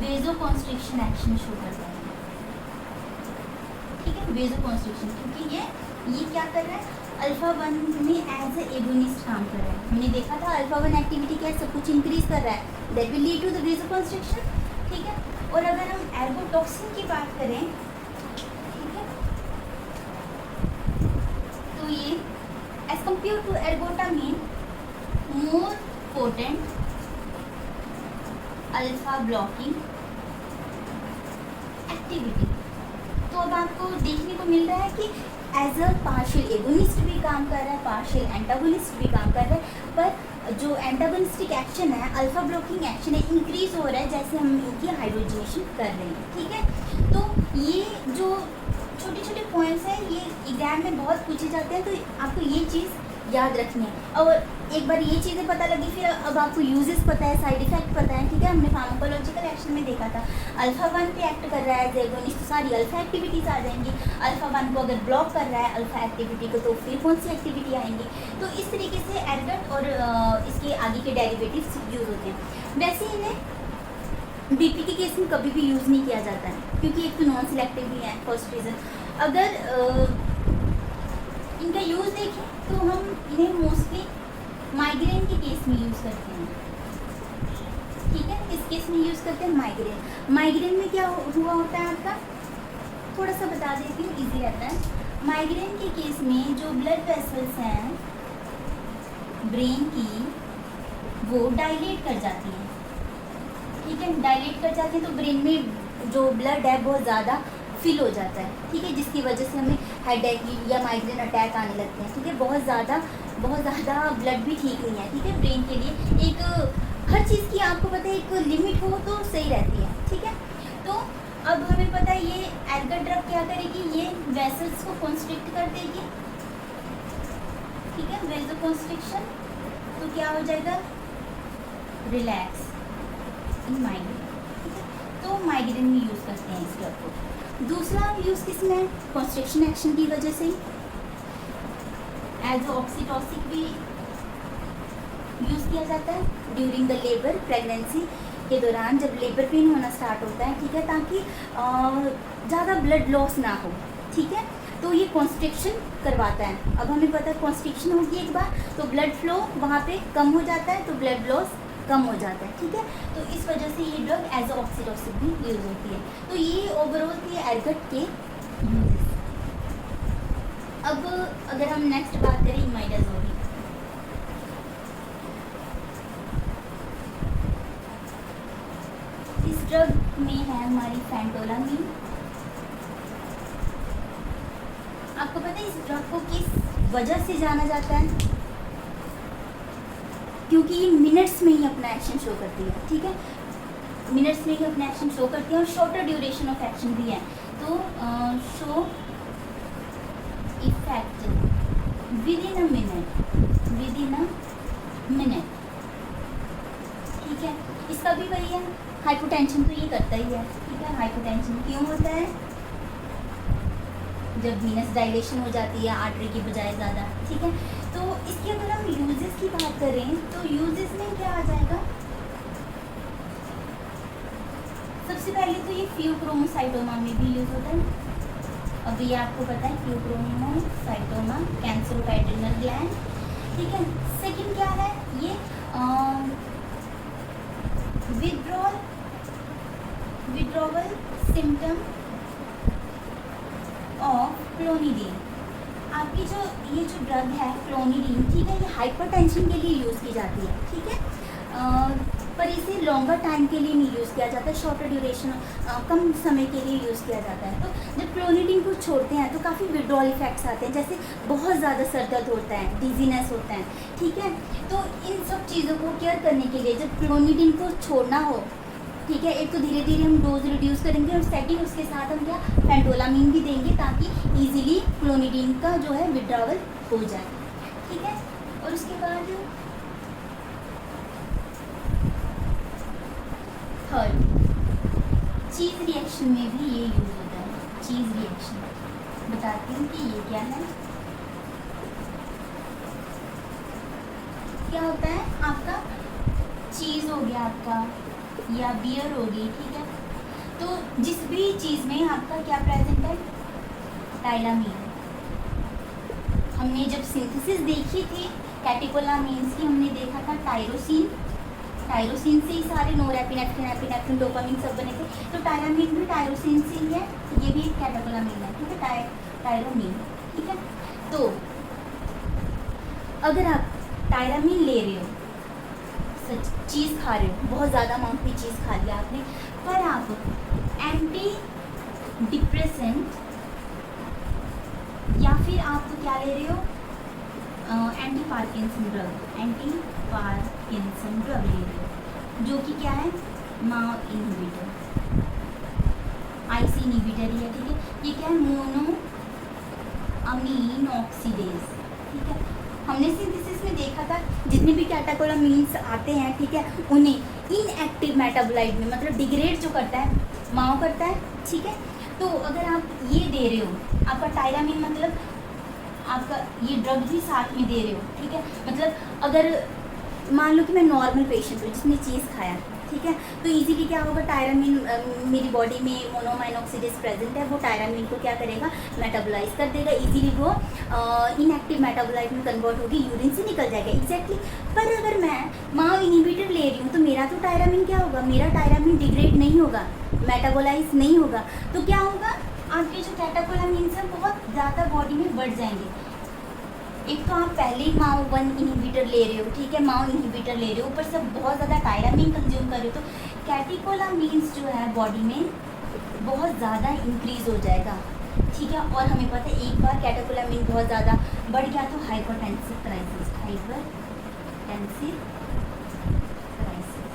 [SPEAKER 1] वेजोकॉन्स्ट्रिक्शन एक्शन शो करता है, ठीक है। वेजोकॉन्स्ट्रिक्शन, क्योंकि ये क्या कर रहा है, अल्फा 1 में एज ए एगोनिस्ट काम कर रहा है। हमने देखा था अल्फा 1 एक्टिविटी क्या है, सब कुछ इंक्रीज कर रहा है, that will lead to the vasoconstriction, ठीक है। और अगर हम एर्गोटॉक्सिन की बात करें, ठीक है, तो ये as compare to ergotamine more potent alpha blocking activity. तो अब आपको देखने को मिल रहा है कि एज अ पार्शियल एगोनिस्ट भी काम कर रहा है, पार्शियल एंटागोनिस्ट भी काम कर रहा है, पर जो एंटागोनिस्टिक एक्शन है, अल्फा ब्लॉकिंग एक्शन है, इंक्रीज हो रहा है जैसे हम इनकी हाइड्रोजिनेशन कर रहे हैं, ठीक है। तो ये जो छोटे छोटे पॉइंट्स हैं ये एग्जाम में बहुत पूछे जाते हैं, तो आपको ये चीज़ याद रखनी है। और एक बार ये चीज़ें पता लगी, फिर अब आपको यूजेस पता है, साइड इफेक्ट पता है, ठीक है। हमने फार्माकोलॉजिकल एक्शन में देखा था अल्फा 1 पे एक्ट कर रहा है एज एगोनिस्ट, तो सारी अल्फा एक्टिविटीज़ आ जाएंगी। अल्फा 1 को अगर ब्लॉक कर रहा है अल्फा एक्टिविटी को, तो फिर कौन सी एक्टिविटी आएंगी। तो इस तरीके से एर्गट और इसके आगे के डेरिवेटिव्स यूज़ होते हैं। वैसे इन्हें बीपी के केस में कभी भी यूज़ नहीं किया जाता है, क्योंकि एक तो नॉन सिलेक्टिव भी है, फर्स्ट रीज़न। अगर इनका यूज़ देखें तो हम इन्हें मोस्टली माइग्रेन के केस में यूज़ करते हैं, ठीक है। किस केस में यूज़ करते हैं, माइग्रेन। माइग्रेन में क्या हुआ होता है आपका, थोड़ा सा बता देती हूँ, इजी रहता है। माइग्रेन के केस में जो ब्लड वेसल्स हैं ब्रेन की, वो डायलेट कर जाती हैं, ठीक है। डायलेट कर जाती हैं तो ब्रेन में जो ब्लड है बहुत ज़्यादा फिल हो जाता है, ठीक है, जिसकी वजह से हमें हेडेक या माइग्रेन अटैक आने लगते हैं, ठीक है। बहुत ज़्यादा ब्लड भी ठीक नहीं है, ठीक है, ब्रेन के लिए। एक हर चीज़ की आपको पता है एक लिमिट हो तो सही रहती है, ठीक है। तो अब हमें पता है ये एर्गट ड्रग क्या करेगी, ये वेसल्स को कॉन्स्ट्रिक्ट कर देगी, ठीक है, वेसोकॉन्स्ट्रिक्शन। तो क्या हो जाएगा, रिलैक्स इन माइग्रेन, ठीक है। तो माइग्रेन में यूज़ करते हैं इस ड्रग को। दूसरा यूज़ किस में, कॉन्स्ट्रिक्शन एक्शन की वजह से एज ऑक्सीटोसिक भी यूज़ किया जाता है ड्यूरिंग द लेबर, प्रेगनेंसी के दौरान जब लेबर पेन होना स्टार्ट होता है, ठीक है, ताकि ज़्यादा ब्लड लॉस ना हो, ठीक है। तो ये कॉन्स्ट्रिक्शन करवाता है। अब हमें पता है कॉन्स्ट्रिक्शन होगी एक बार तो ब्लड फ्लो वहाँ पे कम हो जाता है, तो ब्लड लॉस कम हो जाता है, ठीक है। तो इस वजह से ये ड्रग एज ऑक्सीटोसिक भी यूज़ होती है। तो ये ओवरऑल थी एर्गट के यूज। अब अगर हम नेक्स्ट बात करें इमाइडाजोल, इस ड्रग में है हमारी फेंटोलामीन। आपको पता है इस ड्रग को किस वजह से जाना जाता है, क्योंकि ये मिनट्स में ही अपना एक्शन शो करती है, ठीक है, मिनट्स में ही अपना एक्शन शो करती है और शॉर्टर ड्यूरेशन ऑफ एक्शन भी है। तो show effect with in a minute, ठीक है। इसका भी वही है, हाइपोटेंशन तो ये करता ही है, ठीक है। हाइपोटेंशन क्यों होता है, जब वीनस डायलेशन हो जाती है आर्टरी की बजाय ज़्यादा, ठीक है। तो इसके अगर हम यूजेस की बात करें तो यूजेस में क्या आ जाएगा, सबसे पहले तो ये फ्यूक्रोमोसाइटोमा में भी यूज होता है। अब ये आपको पता है फ्यूक्रोमोसाइटोमा, कैंसर ऑफ एड्रिनल ग्लैंड, ठीक है। सेकंड क्या है, ये विड्रॉवल सिम्टम ऑफ क्लोनिडीन। आपकी जो ये जो ड्रग है क्लोनिडीन, ठीक है, ये हाइपरटेंशन के लिए यूज़ की जाती है, ठीक है, पर इसे लॉन्गर टाइम के लिए नहीं यूज़ किया जाता है, शॉर्टर ड्यूरेशन कम समय के लिए यूज़ किया जाता है। तो जब क्लोनिडीन को छोड़ते हैं तो काफ़ी विड्रॉल इफेक्ट्स आते हैं, जैसे बहुत ज़्यादा सर दर्द होता है, डिजीनेस होता है, ठीक है। तो इन सब चीज़ों को केयर करने के लिए जब क्लोनिडीन को छोड़ना हो, ठीक है, एक तो धीरे धीरे हम डोज रिड्यूस करेंगे और सेकंड उसके साथ हम क्या फेंटोलामीन भी देंगे ताकि इजीली क्लोनिडीन का जो है विड्रॉवल हो जाए, ठीक है। और उसके बाद थर्ड, चीज़ रिएक्शन में भी ये यूज होता है। चीज़ रिएक्शन बताती हूँ कि ये क्या है। क्या होता है, आपका चीज़ हो गया आपका या बियर होगी, ठीक है, तो जिस भी चीज़ में आपका क्या प्रेजेंट है, टाइलामीन। हमने जब सिंथेसिस देखी थी कैटेकोलामीन्स की, हमने देखा था टायरोसिन से ही सारे नोरेपिनेफ्रिन, एपिनेफ्रिन, डोपामिन सब बने थे। तो टायरामीन भी टायरोसिन से ही है, ये भी एक कैटेकोलामीन है, ठीक है, टायरोमीन, ठीक है। तो अगर आप टायरामीन ले रहे हो, चीज़ खा रहे हो, बहुत ज़्यादा अमाउंट की चीज़ खा लिया आपने, पर आप एंटी डिप्रेसेंट या फिर आप तो क्या ले रहे हो, एंटी पार्किंसन ड्रग ले रहे हो, जो कि क्या है, माओ इनहिबिटर, आईसी इनहिबिटर ही है, ठीक है। ये क्या है, मोनो अमीन ऑक्सीडेज, ठीक है। हमने सिंथेसिस में देखा था जितने भी कैटेकोलामीन्स आते हैं, ठीक है, उन्हें इनएक्टिव मेटाबोलाइट में मतलब डिग्रेड जो करता है माओ करता है, ठीक है। तो अगर आप ये दे रहे हो, आपका टायरामीन मतलब आपका ये ड्रग भी साथ में दे रहे हो, ठीक है। मतलब अगर मान लो कि मैं नॉर्मल पेशेंट हूँ जिसने चीज़ खाया, ठीक है, तो इजीली क्या होगा, टायरामीन मेरी बॉडी में मोनोमाइन ऑक्सीडेज प्रेजेंट है, वो टायरामीन को क्या करेगा, मेटाबोलाइज कर देगा, इजीली वो इनएक्टिव मेटाबोलाइट में कन्वर्ट होगी, यूरिन से निकल जाएगा, एग्जैक्टली। पर अगर मैं माओ इनहिबिटर ले रही हूँ तो मेरा तो टायरामीन क्या होगा, मेरा टायरामीन डिग्रेड नहीं होगा, मेटाबोलाइज नहीं होगा, तो क्या होगा, आपके जो कैटेकोलामीन्स हैं बहुत ज़्यादा बॉडी में बढ़ जाएंगे। एक तो आप पहले ही माओ 1 इनहिबिटर ले रहे हो, ठीक है, माओ इनहिबिटर ले रहे हो, ऊपर से बहुत ज़्यादा टायरामीन कंज्यूम कर रहे हो, तो कैटेकोलामीन्स जो है बॉडी में बहुत ज़्यादा इंक्रीज हो जाएगा, ठीक है। और हमें पता है एक बार कैटेकोलामिन बहुत ज़्यादा बढ़ गया तो हाइपरटेंसिव क्राइसिस, हाइपरटेंसिव क्राइसिस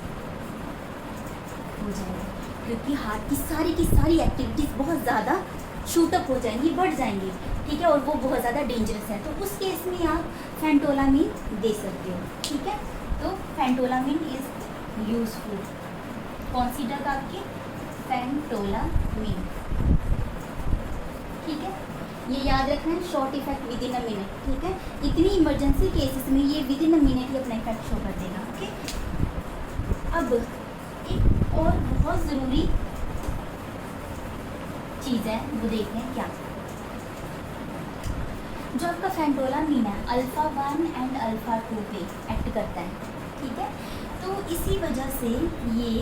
[SPEAKER 1] हो जाएगा, क्योंकि हार्ट की सारी एक्टिविटीज़ बहुत ज़्यादा शूटअप हो जाएंगी, बढ़ जाएंगी, ठीक है, और वो बहुत ज़्यादा डेंजरस है। तो उस केस में आप फेंटोलामिन दे सकते हो, ठीक है। तो फेंटोलामिन इज़ यूजफुल। कौन सी ड्रग आपकी? फेंटोलामिन, ठीक है। ये याद रखना है, short effect with in a minute, ठीक है। इतनी इमरजेंसी केसेस में ये विद इन अ मिनट ही अपना इफेक्ट शो कर देगा, ओके। अब एक और बहुत ज़रूरी चीज़ है, वो देखते हैं क्या। जो आपका फेंटोलामिन है अल्फ़ा 1 एंड अल्फ़ा 2 पे एक्ट करता है, ठीक है। तो इसी वजह से ये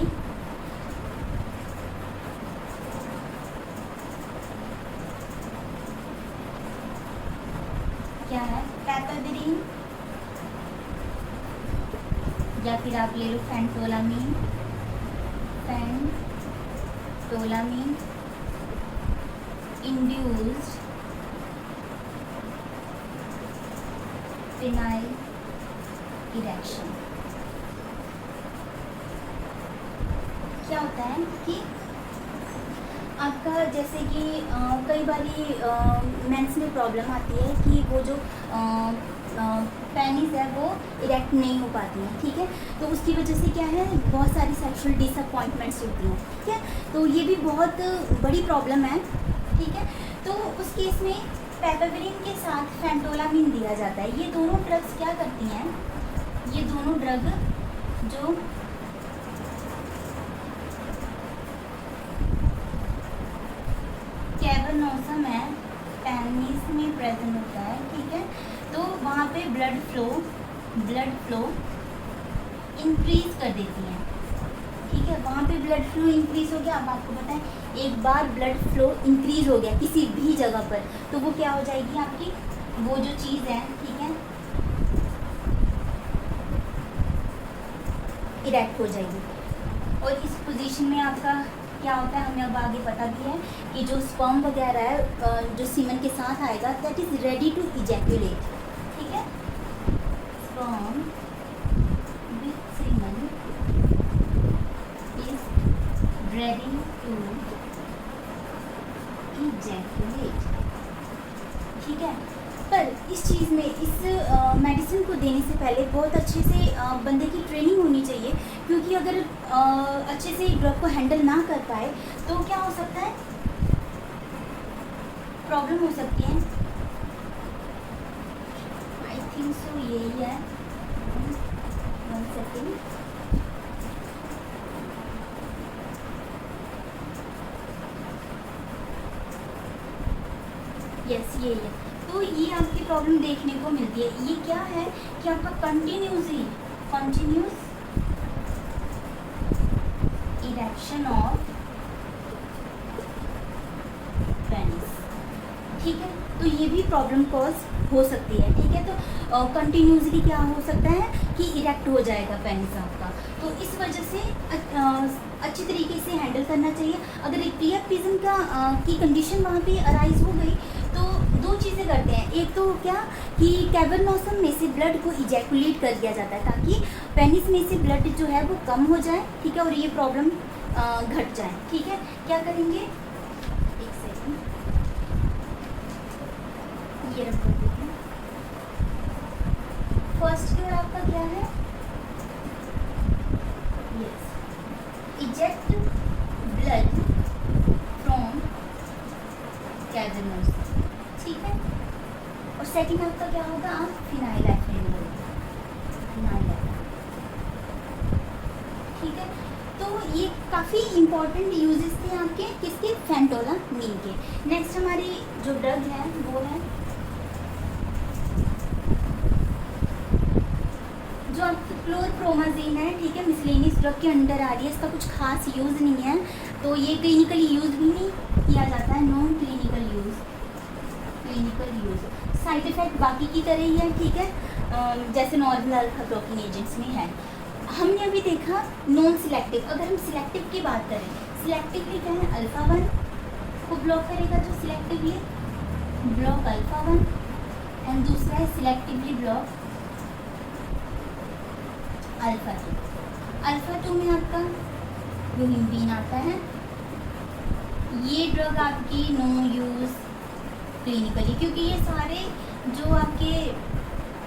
[SPEAKER 1] क्या है, पैपावेरिन, या फिर आप ले लो फेंटोलामिन, इंड्यूस्ड फिनाइल इरेक्शन। क्या होता है कि आपका जैसे कि कई बारी मेंस में प्रॉब्लम आती है कि वो जो पेनिस है वो इरेक्ट नहीं हो पाती है, ठीक है। तो उसकी वजह से क्या है, बहुत सारी सेक्सुअल डिसअपॉइंटमेंट्स होती हैं, ठीक है। तो ये भी बहुत बड़ी प्रॉब्लम है, ठीक है। तो उस केस में पैपावेरिन के साथ फेंटोलामिन दिया जाता है। ये दोनों ड्रग्स क्या करती हैं, ये दोनों ड्रग जो कैवर्नोसम है, पेनिस में प्रेजेंट होता है, ठीक है। तो वहाँ पे ब्लड फ्लो इंक्रीज कर देती हैं, ठीक है। वहाँ पे ब्लड फ्लो इंक्रीज हो गया। अब आपको पता है एक बार ब्लड फ्लो इंक्रीज हो गया किसी भी जगह पर, तो वो क्या हो जाएगी आपकी, वो जो चीज़ है, ठीक है, इरेक्ट हो जाएगी। और इस पोजीशन में आपका क्या होता है, हमें अब आगे पता भी है कि जो स्पर्म वगैरह है जो सीमन के साथ आएगा, that is ready to ejaculate, ठीक है। Sperm with semen is ready to ejaculate, ठीक है। पर इस चीज़ में, इस मेडिसिन को देने से पहले बहुत अच्छे से बंदे की ट्रेनिंग होनी चाहिए, क्योंकि अगर अच्छे से ड्रग को हैंडल ना कर पाए तो क्या हो सकता है, प्रॉब्लम हो सकती है। आई थिंक सो यही है, 1 सेकेंड। यस, यही है। तो ये आपकी प्रॉब्लम देखने को मिलती है। ये क्या है कि आपका कंटिन्यूस इरेक्शन ऑफ पेनिस, ठीक है। तो ये भी प्रॉब्लम कॉज हो सकती है, ठीक है। तो कंटिन्यूसली क्या हो सकता है कि इरेक्ट हो जाएगा पेनिस आपका। तो इस वजह से अच्छी तरीके से हैंडल करना चाहिए। अगर एक प्रियप्टिज्म की कंडीशन वहाँ पे अराइज हो गई तो दो चीज़ें करते हैं। एक तो क्या कि कैवर्नोसम में से ब्लड को इजैकुलेट कर दिया जाता है ताकि पेनिस में से ब्लड जो है वो कम हो जाए, ठीक है, और ये प्रॉब्लम घट जाए, ठीक है। क्या करेंगे, एक सेकंड, ये रख देते हैं। फर्स्ट क्योर आपका क्या है, yes, eject blood from cavernosum, ठीक है। और सेकंड आपका क्या होगा, आप फिनाइलएथलीन बोलोगे, फिनाइलएथलीन, ठीक है। तो ये काफ़ी इंपॉर्टेंट यूजेस थे आपके किसके, फेंटोलामिन के। नेक्स्ट हमारी जो ड्रग है वो है जो आपकी क्लोरप्रोमाजीन है, ठीक है, मिसलेनियस ड्रग के अंडर आ रही है। इसका कुछ खास यूज़ नहीं है, तो ये क्लिनिकली यूज़ भी नहीं किया जाता है, non clinical use, clinical use. Side effect बाकी की तरह ही है, ठीक है, जैसे नॉर्मल अल्फा ब्लॉकिंग एजेंट्स में है। हमने अभी देखा नॉन सिलेक्टिव। अगर हम सिलेक्टिव की बात करें, सिलेक्टिव में क्या है, अल्फ़ा 1 किसको ब्लॉक करेगा, जो सिलेक्टिवली ब्लॉक अल्फा 1, एंड दूसरा है सिलेक्टिवली ब्लॉक अल्फा 2। अल्फा 2 में आपका यूहिम्बीन आता है। ये ड्रग आपकी नो यूज़ क्लिनिकली, क्योंकि ये सारे जो आपके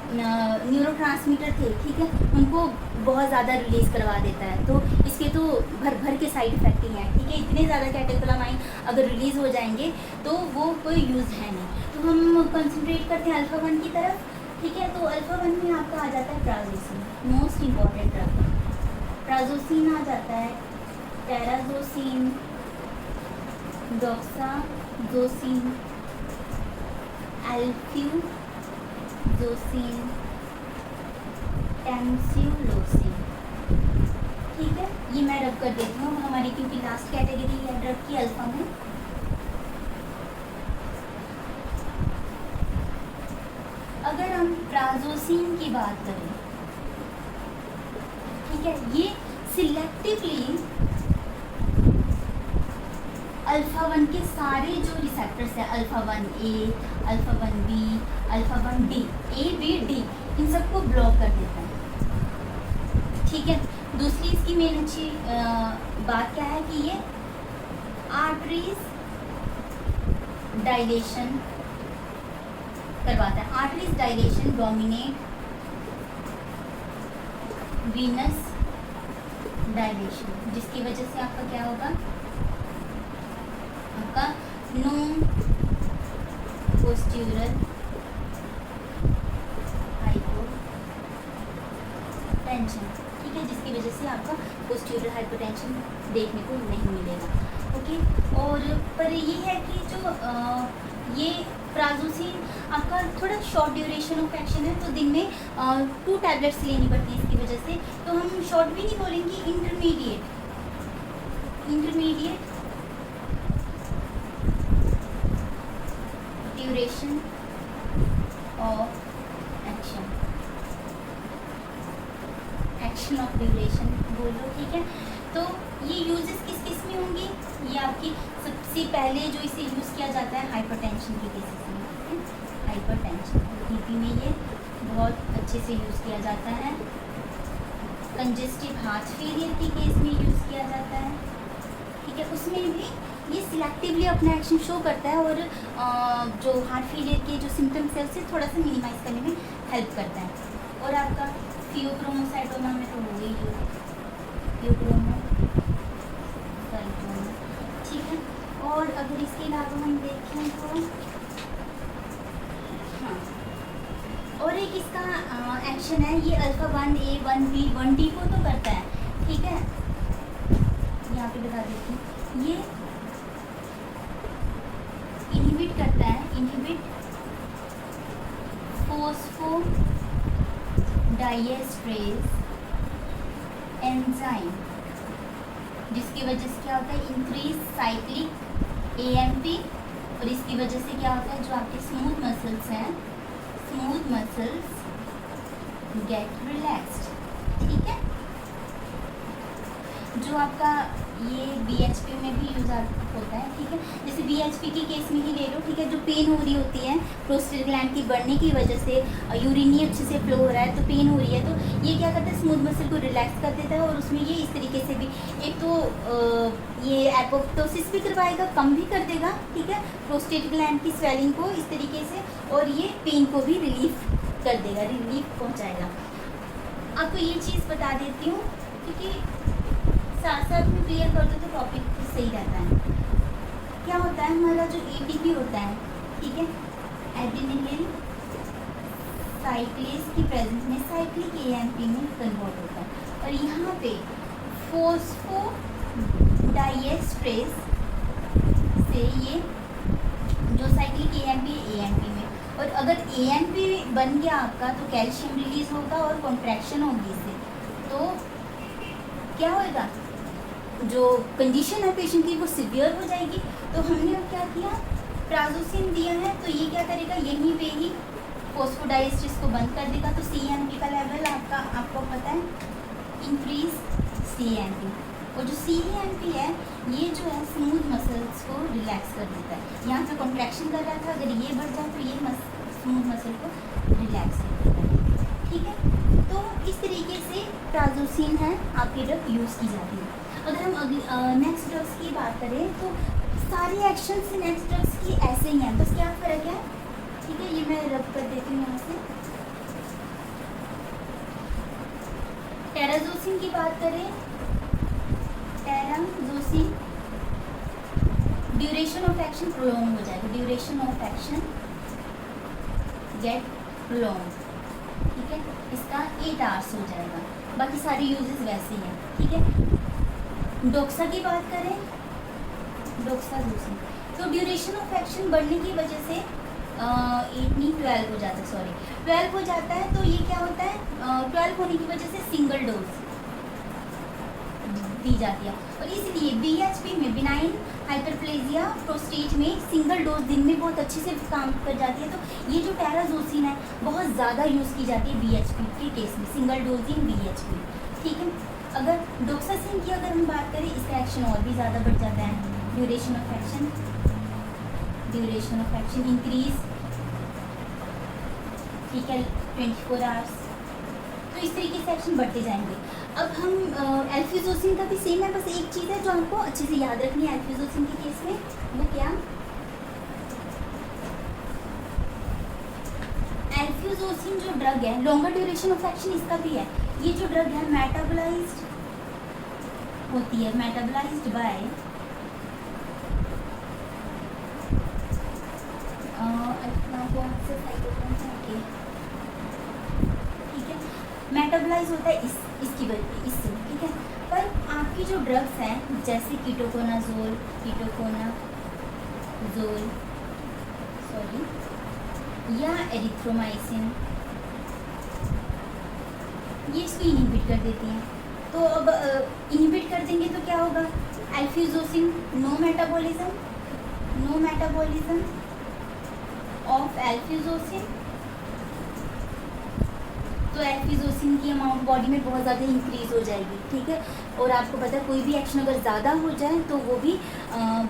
[SPEAKER 1] न्यूरोट्रांसमीटर थे, ठीक है, उनको बहुत ज़्यादा रिलीज़ करवा देता है। तो इसके तो भर भर के साइड इफ़ेक्ट ही हैं, ठीक है। इतने ज़्यादा कैटेकोलामाइन अगर रिलीज़ हो जाएंगे तो वो कोई यूज़ है नहीं। तो हम कंसंट्रेट करते हैं अल्फा 1 की तरफ, ठीक है। तो अल्फा 1 में आपका आ जाता है prazosin, most important drug. Prazosin आ जाता है, टेराजोसिन, डॉक्साजोसिन, एल्फ्यूजोसिन, टैमसिलोसिन, ठीक है। ये मैं रब कर देती हूँ हमारी, क्योंकि लास्ट कैटेगरी है ड्रग की अल्फा में। अगर हम प्राजोसिन की बात करें, ठीक है, ये सिलेक्टिवली अल्फा 1 के सारे जो रिसेप्टर्स है, alpha 1A, alpha 1B, alpha 1D, A, B, D, इन सबको ब्लॉक कर देता है, ठीक है। दूसरी इसकी मेन अच्छी बात क्या है कि ये आर्टरीज डायलेशन करवाता है। Arteries dilation dominate Venus dilation, जिसकी वजह से आपका क्या होगा, आपका नो पोस्टीरियर हाइपोटेंशन, ठीक है, जिसकी वजह से आपका पोस्टीरियर हाइपोटेंशन देखने को नहीं मिलेगा, ओके। और पर ये है कि जो ये प्राजोसिन आपका थोड़ा शॉर्ट ड्यूरेशन ऑफ एक्शन है, तो दिन में 2 टैबलेट्स लेनी पड़ती है इसकी वजह से। तो हम शॉर्ट भी नहीं बोलेंगे, intermediate duration of action of duration बोलो, ठीक है। तो ये यूजेस किस किस में होंगी, ये आपकी सबसे पहले जो इसे यूज़ किया जाता है हाइपरटेंशन के केसेस में, ठीक है। हाइपरटेंशन बीपी में ये बहुत अच्छे से यूज़ किया जाता है। कंजेस्टिव हार्ट फेलियर के केस में यूज़ किया जाता है, ठीक है। उसमें भी ये सिलेक्टिवली अपना एक्शन शो करता है और जो हार्ट फेलियर के जो सिम्टम्स है उसे थोड़ा सा मिनिमाइज करने में हेल्प करता है। और आपका फियोक्रोमोसाइटोमा में तो हो गई जो फियोक्रोमोसाइटोमा, ठीक है। और अगर इसके अलावा हम देखें तो हाँ, और एक इसका एक्शन है, ये अल्फा 1A, 1B, 1D को तो करता है, ठीक है। यहाँ पे बता देती हूँ, ये इनहिबिट करता है, इनहिबिट फोस्फोडाइएस्ट्रेज एंजाइम, जिसकी वजह से क्या होता है, इंक्रीज साइक्लिक AMP, और इसकी वजह से क्या होता है, जो आपके स्मूथ मसल्स हैं, स्मूथ मसल्स गेट रिलैक्स्ड, ठीक है। जो आपका ये BHP में भी यूज़ होता है, ठीक है। जैसे BHP के केस में ही ले लो, ठीक है, जो पेन हो रही होती है प्रोस्टेट ग्लैंड की बढ़ने की वजह से, यूरिन नहीं अच्छे से फ्लो हो रहा है तो पेन हो रही है, तो ये क्या करता है, स्मूथ मसल को रिलैक्स कर देता है। और उसमें ये इस तरीके से भी एक तो ये एपोप्टोसिस भी करवाएगा, कम भी कर देगा, ठीक है, प्रोस्टेट ग्लैंड की स्वेलिंग को इस तरीके से, और ये पेन को भी रिलीफ कर देगा, रिलीफ पहुँचाएगा। आपको ये चीज़ बता देती हूँ क्योंकि साथ साथ में क्लियर कर दो तो टॉपिक सही रहता है। क्या होता है, हमारा जो ATP होता है, ठीक है, एडिनिलिन साइक्लेज की प्रेजेंस में साइक्लिक AMP में कन्वर्ट होता है, और यहाँ पे फोस्फोडाइएस्ट्रेज से ये जो साइक्लिक AMP में, और अगर AMP बन गया आपका तो कैल्शियम रिलीज होगा और कॉन्ट्रैक्शन होगी इससे, तो क्या होगा, जो कंडीशन है पेशेंट की वो सिवियर हो जाएगी। तो हमने अब क्या किया, प्राजोसिन दिया है, तो ये क्या करेगा, यहीं पे ही फोस्फोडाइएस्ट्रेज को बंद कर देगा। तो CMP का लेवल आपको पता है, इंक्रीज CMP, और जो CEMP है ये जो है स्मूथ मसल्स को रिलैक्स कर देता है। यहाँ पे कॉन्ट्रैक्शन कर रहा था, अगर ये बढ़ जाए तो ये स्मूथ मसल को रिलैक्स कर देता है। ठीक है, तो इस तरीके से प्राज़ोसिन है आपकी ड्रग यूज़ की जाती है। अगर हम अगली नेक्स्ट ड्रग्स की बात करें तो सारी एक्शन से नेक्स्ट ड्रग्स की ऐसे ही हैं, बस क्या फ़र्क है। ठीक है, ये मैं रब कर देती हूँ यहाँ से। टेराज़ोसिन की बात करें, terazosin duration of action prolong हो जाएगा, duration of action get prolong. ठीक है, इसका 8 आवर्स हो जाएगा, बाकी सारे यूजेस वैसे ही हैं। ठीक है, डोक्सा की बात करें, डोक्साज़ोसिन तो ड्यूरेशन ऑफ एक्शन बढ़ने की वजह से 8 नहीं 12 हो जाता है, सॉरी 12 हो जाता है। तो ये क्या होता है, 12 होने की वजह से सिंगल डोज दी जाती है, और इसलिए BHP में बिनाइन हाइपरप्लेजिया प्रोस्टेट में सिंगल डोज दिन में बहुत अच्छे से काम कर जाती है। तो ये जो टेराज़ोसिन है बहुत ज़्यादा यूज़ की जाती है BHP के केस में, सिंगल डोज इन BHP। ठीक है, अगर डोक्सासिन की अगर हम बात करें, इसका एक्शन और भी ज़्यादा बढ़ जाता है। ड्यूरेशन ऑफ एक्शन इंक्रीज, ठीक है, 24 आवर्स। तो इस तरीके से एक्शन बढ़ते जाएंगे। अब हम एल्फिज़ोसिन का भी सेम है, बस एक चीज़ है जो हमको अच्छे से याद रखनी है एल्फिज़ोसिन के केस में, वो क्या, एल्फिज़ोसिन जो ड्रग है लॉन्गर ड्यूरेशन ऑफ एक्शन इसका भी है। ये जो ड्रग है मेटाबोलाइज्ड होती है, मेटाबोलाइज्ड बाय ठीक है, मेटाबोलाइज होता है इसकी वजह इससे। ठीक है, पर आपकी जो ड्रग्स हैं जैसे कीटोकोनाजोल सॉरी या एरिथ्रोमाइसिन, ये इसको इनहिबिट कर देती हैं। तो अब इनहिबिट कर देंगे तो क्या होगा, एल्फिज़ोसिन नो मेटाबॉलिज्म ऑफ एल्फिज़ोसिन, तो एल्फिज़ोसिन की अमाउंट बॉडी में बहुत ज़्यादा इंक्रीज़ हो जाएगी। ठीक है, और आपको पता है कोई भी एक्शन अगर ज़्यादा हो जाए तो वो भी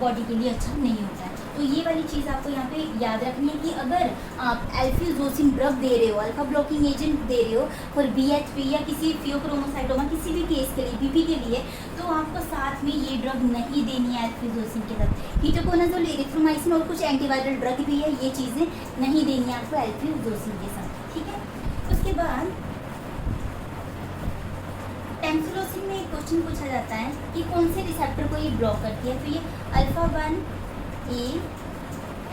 [SPEAKER 1] बॉडी के लिए अच्छा नहीं होता है। तो ये वाली चीज़ आपको यहाँ पे याद रखनी है कि अगर आप एल्फिज़ोसिन ड्रग दे रहे हो, अल्फा ब्लॉकिंग एजेंट दे रहे हो फॉर BHP या किसी फियोक्रोमोसाइटोमा किसी भी केस के लिए, BP के लिए, तो आपको साथ में ये ड्रग नहीं देनी है एल्फिज़ोसिन के साथ। कीटोकोनाजोल, एरिथ्रोमाइसिन और कुछ एंटीवायरल ड्रग भी है, ये चीज़ें नहीं देनी है आपको एल्फिज़ोसिन के साथ। ठीक है, उसके बाद टेम्सिलोसिन में एक क्वेश्चन पूछा जाता है कि कौन से रिसेप्टर को ये ब्लॉक करती है। तो ये अल्फा-1A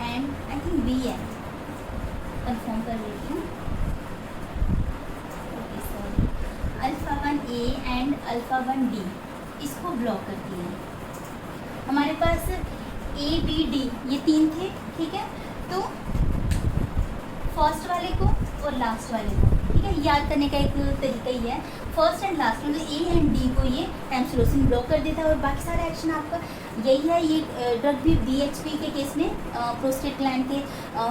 [SPEAKER 1] एंड आई थिंक B है, कंफर्म कर लेती हूँ। ओके सॉरी, अल्फा-1A एंड अल्फा-1D इसको ब्लॉक करती है। हमारे पास ABD ये 3 थे। ठीक है, तो फर्स्ट वाले को और लास्ट वाले को, ठीक है, याद करने का एक तरीका ही है। फर्स्ट एंड लास्ट मतलब A एंड D को ये टेम्सिलोसिन ब्लॉक कर देता है, और बाकी सारा एक्शन आपका यही है। ये ड्रग भी BHP के केस में, प्रोस्टेट ग्लैंड के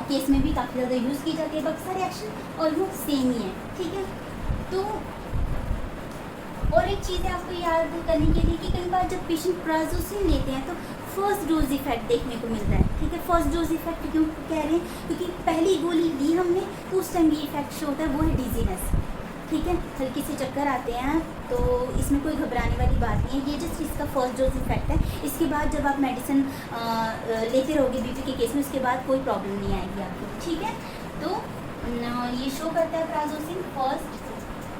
[SPEAKER 1] केस में भी काफ़ी ज़्यादा यूज़ की जाती है, बाकी सारे एक्शन ऑलमोस्ट सेम ही है। ठीक है, तो और एक चीज़ है आपको याद करने के लिए कि कई बार जब पेशेंट प्राज़ोसिन लेते हैं तो फर्स्ट डोज इफेक्ट देखने को मिलता है। ठीक है, फर्स्ट डोज इफेक्ट क्यों कह रहे हैं, क्योंकि पहली गोली ली हमने तो उस टाइम ये इफेक्ट शो होता है, वो है डिजीनेस। ठीक है, हल्के से चक्कर आते हैं, तो इसमें कोई घबराने वाली बात नहीं है, ये जस्ट इसका फर्स्ट डोज इफेक्ट है। इसके बाद जब आप मेडिसिन लेते रहोगे BP के केस में, उसके बाद कोई प्रॉब्लम नहीं आएगी आपको। ठीक है, तो ये शो करता है प्राज़ोसिन फर्स्ट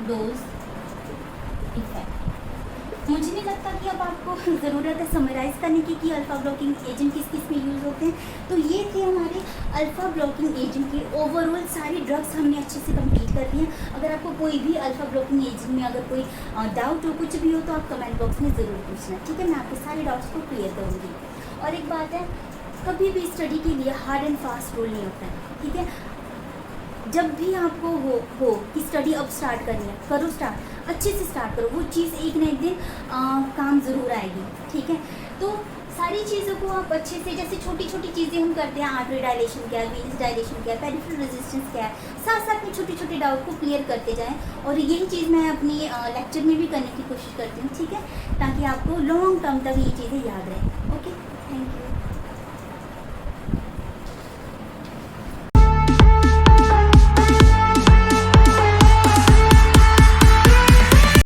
[SPEAKER 1] डोज इफेक्ट। मुझे नहीं लगता कि अब आपको ज़रूरत है समराइज़ करने की कि अल्फ़ा ब्लॉकिंग एजेंट किस किस में यूज़ होते हैं। तो ये थे हमारे अल्फ़ा ब्लॉकिंग एजेंट के ओवरऑल सारी ड्रग्स हमने अच्छे से कंप्लीट कर दी हैं। अगर आपको कोई भी अल्फ़ा ब्लॉकिंग एजेंट में अगर कोई डाउट हो, कुछ भी हो, तो आप कमेंट बॉक्स में ज़रूर पूछना। ठीक है, मैं आपके सारे डाउट्स को क्लियर करूँगी। और एक बात है, कभी भी स्टडी के लिए हार्ड एंड फास्ट रूल नहीं होता है। ठीक है, जब भी आपको हो कि स्टडी अब स्टार्ट करनी है, करो स्टार्ट, अच्छे से स्टार्ट करो, वो चीज़ एक ना एक दिन काम ज़रूर आएगी। ठीक है, तो सारी चीज़ों को आप अच्छे से, जैसे छोटी छोटी चीज़ें हम करते हैं, आर्टरी डायलेशन क्या है, वीनस डायलेशन क्या है, पेरिफेरल रेजिस्टेंस क्या है, साथ साथ में छोटे छोटे डाउट को क्लियर करते जाएं। और यही चीज़ मैं अपनी लेक्चर में भी करने की कोशिश करती हूँ, ठीक है, ताकि आपको लॉन्ग टर्म तक ये चीज़ें याद रहें।